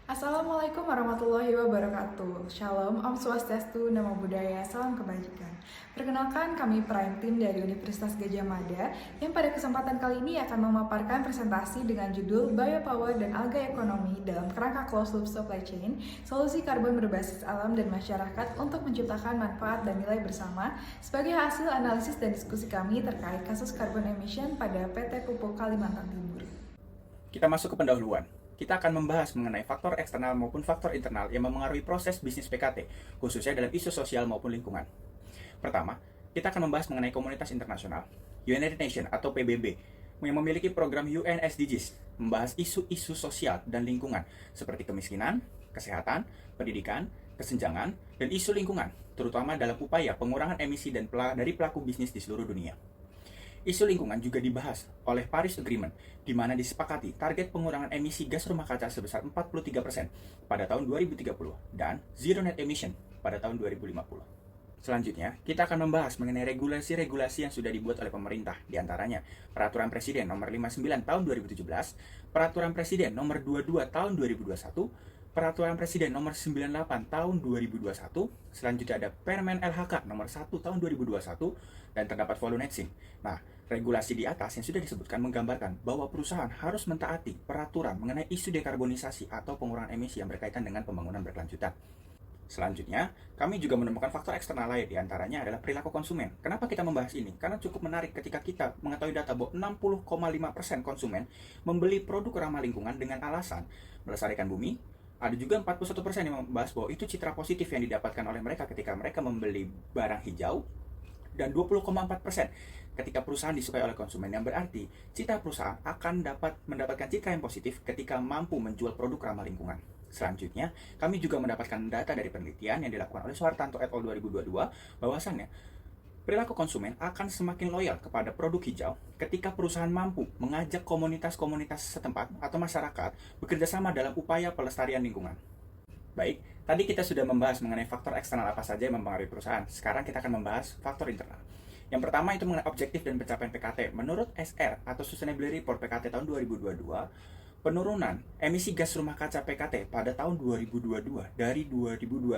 Assalamualaikum warahmatullahi wabarakatuh. Shalom, Om Swastiastu, Namo Buddhaya, Salam Kebajikan. Perkenalkan, kami Prime Team dari Universitas Gadjah Mada yang pada kesempatan kali ini akan memaparkan presentasi dengan judul Biopower dan Alga Ekonomi dalam kerangka Closed Loop Supply Chain, solusi karbon berbasis alam dan masyarakat untuk menciptakan manfaat dan nilai bersama sebagai hasil analisis dan diskusi kami terkait kasus carbon emission pada PT Pupuk Kalimantan Timur. Kita masuk ke pendahuluan. Kita akan membahas mengenai faktor eksternal maupun faktor internal yang memengaruhi proses bisnis PKT, khususnya dalam isu sosial maupun lingkungan. Pertama, kita akan membahas mengenai komunitas internasional, United Nations atau PBB, yang memiliki program UN SDGs, membahas isu-isu sosial dan lingkungan, seperti kemiskinan, kesehatan, pendidikan, kesenjangan, dan isu lingkungan, terutama dalam upaya pengurangan emisi dari pelaku bisnis di seluruh dunia. Isu lingkungan juga dibahas oleh Paris Agreement, di mana disepakati target pengurangan emisi gas rumah kaca sebesar 43% pada tahun 2030 dan zero net emission pada tahun 2050. Selanjutnya, kita akan membahas mengenai regulasi-regulasi yang sudah dibuat oleh pemerintah, diantaranya Peraturan Presiden Nomor 59 Tahun 2017, Peraturan Presiden Nomor 22 Tahun 2021, Peraturan Presiden Nomor 98 Tahun 2021, selanjutnya ada Permen LHK Nomor 1 Tahun 2021, dan terdapat voluntary. Nah, regulasi di atas yang sudah disebutkan menggambarkan bahwa perusahaan harus mentaati peraturan mengenai isu dekarbonisasi atau pengurangan emisi yang berkaitan dengan pembangunan berkelanjutan. Selanjutnya, kami juga menemukan faktor eksternal lain, diantaranya adalah perilaku konsumen. Kenapa kita membahas ini? Karena cukup menarik ketika kita mengetahui data bahwa 60,5% konsumen membeli produk ramah lingkungan dengan alasan melestarikan bumi. Ada juga 41% yang membahas bahwa itu citra positif yang didapatkan oleh mereka ketika mereka membeli barang hijau, dan 20,4% ketika perusahaan disukai oleh konsumen, yang berarti citra perusahaan akan dapat mendapatkan citra yang positif ketika mampu menjual produk ramah lingkungan. Selanjutnya, kami juga mendapatkan data dari penelitian yang dilakukan oleh Suhartanto et al. 2022 bahwasannya perilaku konsumen akan semakin loyal kepada produk hijau ketika perusahaan mampu mengajak komunitas-komunitas setempat atau masyarakat bekerja sama dalam upaya pelestarian lingkungan. Baik, tadi kita sudah membahas mengenai faktor eksternal apa saja yang mempengaruhi perusahaan. Sekarang kita akan membahas faktor internal. Yang pertama itu mengenai objektif dan pencapaian PKT. Menurut SR atau Sustainability Report PKT tahun 2022, penurunan emisi gas rumah kaca PKT pada tahun 2022 dari 2021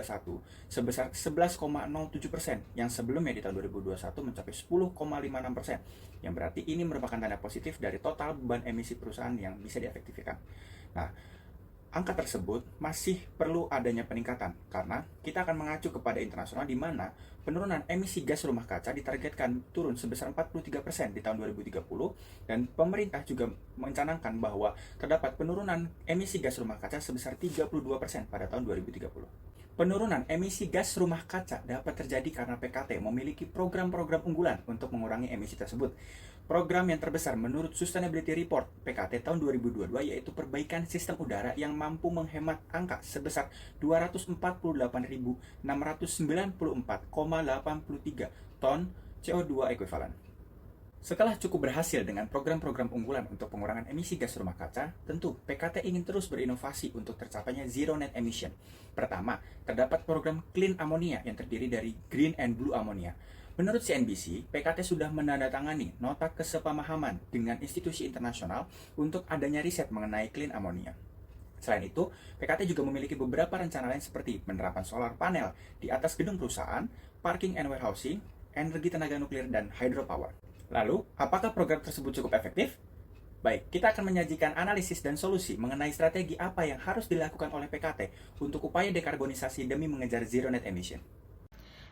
sebesar 11,07%, yang sebelumnya di tahun 2021 mencapai 10,56%, yang berarti ini merupakan tanda positif dari total beban emisi perusahaan yang bisa diefektifkan. Nah, angka tersebut masih perlu adanya peningkatan karena kita akan mengacu kepada internasional di mana penurunan emisi gas rumah kaca ditargetkan turun sebesar 43% di tahun 2030, dan pemerintah juga mencanangkan bahwa terdapat penurunan emisi gas rumah kaca sebesar 32% pada tahun 2030. Penurunan emisi gas rumah kaca dapat terjadi karena PKT memiliki program-program unggulan untuk mengurangi emisi tersebut. Program yang terbesar menurut Sustainability Report PKT tahun 2022 yaitu perbaikan sistem udara yang mampu menghemat angka sebesar 248.694,83 ton CO2 ekuivalen. Setelah cukup berhasil dengan program-program unggulan untuk pengurangan emisi gas rumah kaca, tentu PKT ingin terus berinovasi untuk tercapainya zero net emission. Pertama, terdapat program Clean Ammonia yang terdiri dari Green and Blue Ammonia. Menurut CNBC, PKT sudah menandatangani nota kesepamahaman dengan institusi internasional untuk adanya riset mengenai clean ammonia. Selain itu, PKT juga memiliki beberapa rencana lain seperti penerapan solar panel di atas gedung perusahaan, parking and warehousing, energi tenaga nuklir, dan hydropower. Lalu, apakah program tersebut cukup efektif? Baik, kita akan menyajikan analisis dan solusi mengenai strategi apa yang harus dilakukan oleh PKT untuk upaya dekarbonisasi demi mengejar zero net emission.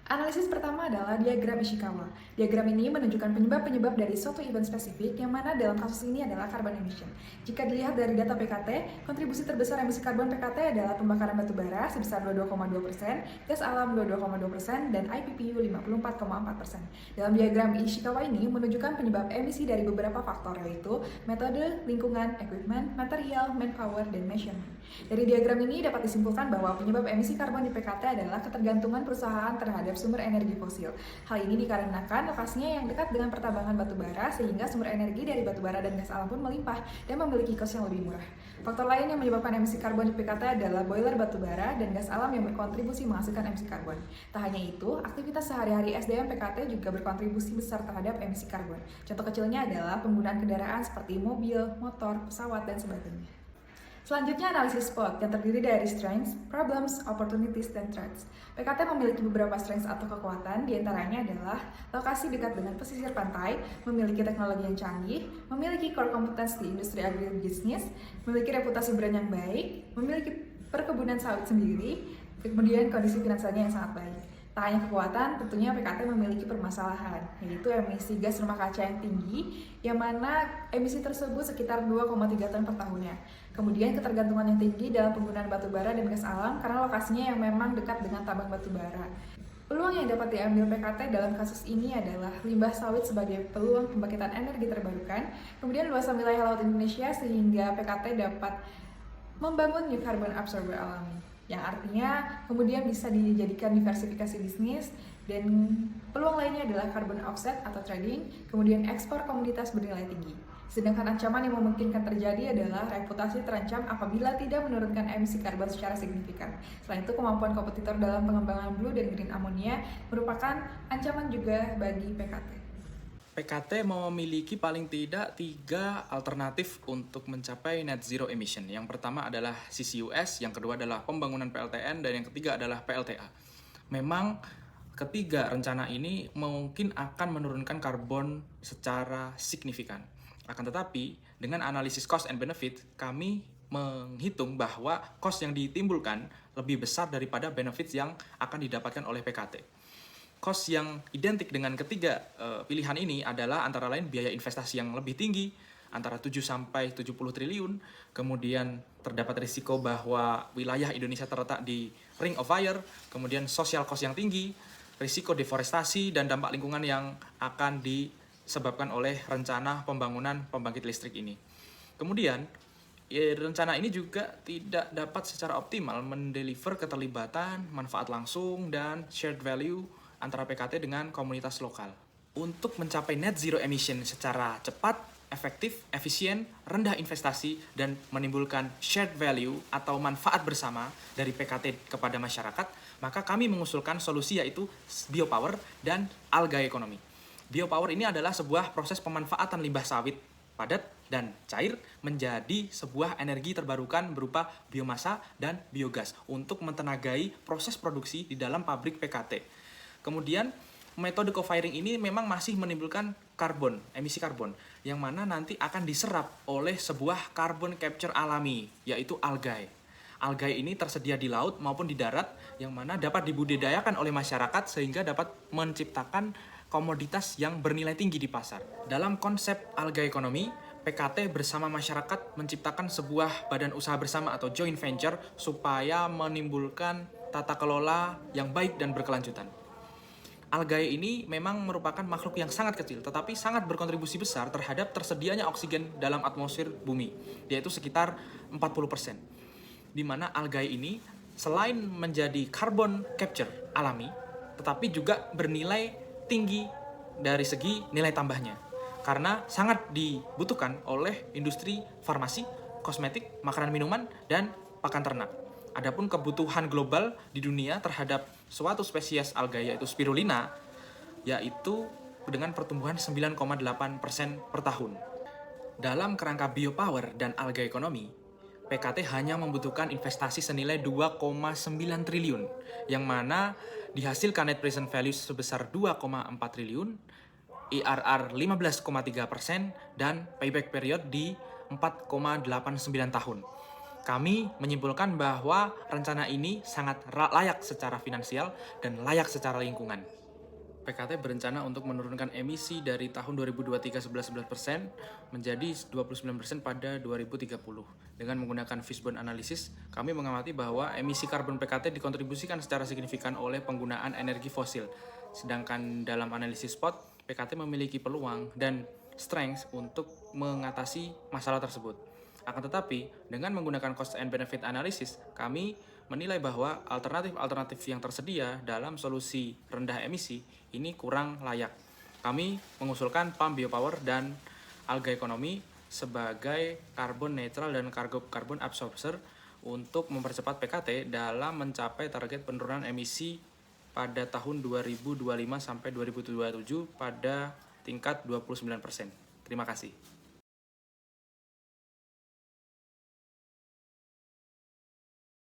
Analisis pertama adalah diagram Ishikawa. Diagram ini menunjukkan penyebab-penyebab dari suatu event spesifik yang mana dalam kasus ini adalah carbon emission. Jika dilihat dari data PKT, kontribusi terbesar emisi karbon PKT adalah pembakaran batu bara sebesar 22,2%, gas alam 22,2%, dan IPPU 54,4%. Dalam diagram Ishikawa ini menunjukkan penyebab emisi dari beberapa faktor, yaitu metode, lingkungan, equipment, material, manpower, dan measurement. Dari diagram ini dapat disimpulkan bahwa penyebab emisi karbon di PKT adalah ketergantungan perusahaan terhadap sumber energi fosil. Hal ini dikarenakan lokasinya yang dekat dengan pertambangan batu bara sehingga sumber energi dari batu bara dan gas alam pun melimpah dan memiliki cost yang lebih murah. Faktor lain yang menyebabkan emisi karbon di PKT adalah boiler batu bara dan gas alam yang berkontribusi menghasilkan emisi karbon. Tak hanya itu, aktivitas sehari-hari SDM PKT juga berkontribusi besar terhadap emisi karbon. Contoh kecilnya adalah penggunaan kendaraan seperti mobil, motor, pesawat, dan sebagainya. Selanjutnya analisis SWOT yang terdiri dari strengths, problems, opportunities, dan threats. PKT memiliki beberapa strengths atau kekuatan, diantaranya adalah lokasi dekat dengan pesisir pantai, memiliki teknologi yang canggih, memiliki core competence di industri agribisnis, memiliki reputasi brand yang baik, memiliki perkebunan sawit sendiri, kemudian kondisi finansialnya yang sangat baik. Tak hanya kekuatan, tentunya PKT memiliki permasalahan, yaitu emisi gas rumah kaca yang tinggi, yang mana emisi tersebut sekitar 2,3 ton per tahunnya. Kemudian ketergantungan yang tinggi dalam penggunaan batu bara dan gas alam karena lokasinya yang memang dekat dengan tambang batu bara. Peluang yang dapat diambil PKT dalam kasus ini adalah limbah sawit sebagai peluang pembangkitan energi terbarukan, kemudian luasan wilayah laut Indonesia sehingga PKT dapat membangun new carbon absorber alami, yang artinya kemudian bisa dijadikan diversifikasi bisnis, dan peluang lainnya adalah carbon offset atau trading, kemudian ekspor komoditas bernilai tinggi. Sedangkan ancaman yang memungkinkan terjadi adalah reputasi terancam apabila tidak menurunkan emisi karbon secara signifikan. Selain itu, kemampuan kompetitor dalam pengembangan blue dan green ammonia merupakan ancaman juga bagi PKT. PKT memiliki paling tidak 3 alternatif untuk mencapai net zero emission. Yang pertama adalah CCUS, yang kedua adalah pembangunan PLTN, dan yang ketiga adalah PLTA. Memang ketiga rencana ini mungkin akan menurunkan karbon secara signifikan. Akan tetapi, dengan analisis cost and benefit, kami menghitung bahwa cost yang ditimbulkan lebih besar daripada benefits yang akan didapatkan oleh PKT. Cost yang identik dengan ketiga pilihan ini adalah antara lain biaya investasi yang lebih tinggi, antara 7-70 triliun, kemudian terdapat risiko bahwa wilayah Indonesia terletak di Ring of Fire, kemudian social cost yang tinggi, risiko deforestasi, dan dampak lingkungan yang akan disebabkan oleh rencana pembangunan pembangkit listrik ini. Kemudian, rencana ini juga tidak dapat secara optimal mendeliver keterlibatan, manfaat langsung, dan shared value antara PKT dengan komunitas lokal. Untuk mencapai net zero emission secara cepat, efektif, efisien, rendah investasi, dan menimbulkan shared value atau manfaat bersama dari PKT kepada masyarakat, maka kami mengusulkan solusi yaitu biopower dan algae economy. Biopower ini adalah sebuah proses pemanfaatan limbah sawit padat dan cair menjadi sebuah energi terbarukan berupa biomasa dan biogas untuk mentenagai proses produksi di dalam pabrik PKT. Kemudian, metode co-firing ini memang masih menimbulkan karbon, emisi karbon, yang mana nanti akan diserap oleh sebuah carbon capture alami, yaitu algae. Algae ini tersedia di laut maupun di darat, yang mana dapat dibudidayakan oleh masyarakat sehingga dapat menciptakan komoditas yang bernilai tinggi di pasar. Dalam konsep algae economy, PKT bersama masyarakat menciptakan sebuah badan usaha bersama atau joint venture supaya menimbulkan tata kelola yang baik dan berkelanjutan. Algae ini memang merupakan makhluk yang sangat kecil, tetapi sangat berkontribusi besar terhadap tersedianya oksigen dalam atmosfer bumi, yaitu sekitar 40%. Di mana algae ini selain menjadi carbon capture alami, tetapi juga bernilai tinggi dari segi nilai tambahnya, karena sangat dibutuhkan oleh industri farmasi, kosmetik, makanan minuman, dan pakan ternak. Adapun kebutuhan global di dunia terhadap suatu spesies algae yaitu spirulina, yaitu dengan pertumbuhan 9,8% per tahun. Dalam kerangka biopower dan algae economy, PKT hanya membutuhkan investasi senilai 2,9 triliun, yang mana dihasilkan net present value sebesar 2,4 triliun, IRR 15,3%, dan payback period di 4,89 tahun. Kami menyimpulkan bahwa rencana ini sangat layak secara finansial dan layak secara lingkungan. PKT berencana untuk menurunkan emisi dari tahun 2023 11% menjadi 29% pada 2030. Dengan menggunakan fishbone analysis, kami mengamati bahwa emisi karbon PKT dikontribusikan secara signifikan oleh penggunaan energi fosil. Sedangkan dalam analisis SPOT, PKT memiliki peluang dan strength untuk mengatasi masalah tersebut. Akan tetapi, dengan menggunakan cost and benefit analysis, kami menilai bahwa alternatif-alternatif yang tersedia dalam solusi rendah emisi ini kurang layak. Kami mengusulkan pump biopower dan algae economy sebagai carbon neutral dan carbon absorber untuk mempercepat PKT dalam mencapai target penurunan emisi pada tahun 2025 sampai 2027 pada tingkat 29%. Terima kasih.